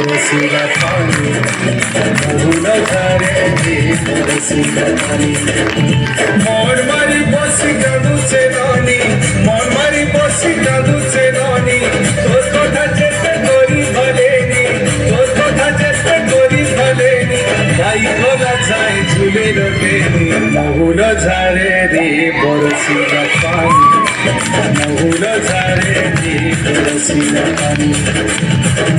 বরসিলা পানি মহুল ঝরে রে বরসিলা পানি মন মারি বসি কাঁদুছে ননি মন মারি বসি কাঁদুছে ননি তোর কথা চেষ্টা করি ভলেনি তোর কথা চেষ্টা করি ভলেনি তাই গলা যায় ঝুলে রবেনি মহুল ঝরে রে বরসিলা পানি মহুল ঝরে রে বরসিলা পানি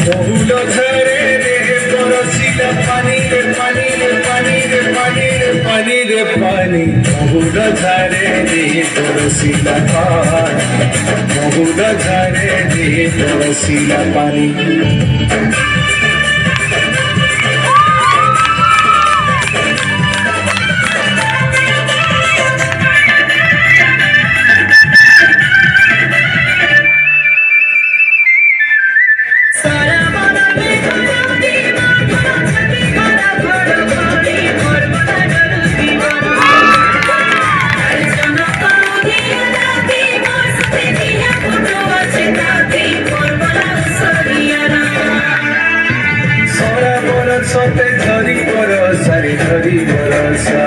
মহুল ঝরে রে বরসিলা পানি রে পানি রে পানি রে পানি রে পানি রে পানি মহুল ঝরে রে বরসিলা পানি মহুল ঝরে রে বরসিলা পানি সতে ধরি বরসারে ধরি বরসা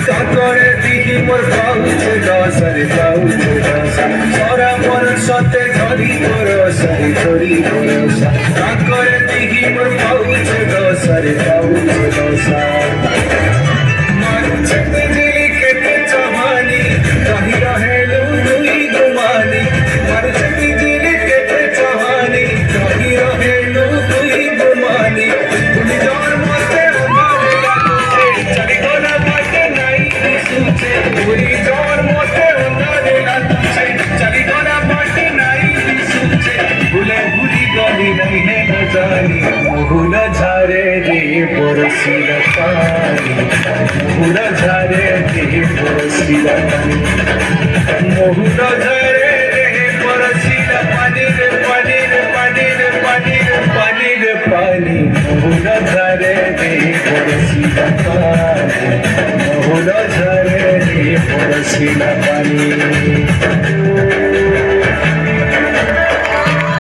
কাকরে দিহি মোর পাউছে দশরে পাউছে দশা সরা মোর সতে ধরি বরসারে ধরি বরসা কাকরে দিহি মোর পাউছে দশরে পাউছে দশা মানছে বিজলি কেতে চাহানি কাহি রহেলু দুই গুমানি মানছে বিজলি কেতে চাহানি কাহি রহেলু দুই গুমানি তুমি তোর মতে আমারে লাগুছে চলি গোনা বাটে নাই সুছে তুমি তোর মতে আমারে লাগুছে চলি গোনা বাটে নাই সুছে ভুলে ভুলি গলি নাই হে জানি মহুল ঝরে রে বরসিলা পানি মহুল ঝরে রে বরসিলা পানি মহুল ঝরে রে বরসিলা পানি রে পানি রে পানি রে পানি রে পানি রে পানি মহুল ঝরে রে বরসিলা পানি মহুল ঝরে রে বরসিলা পানি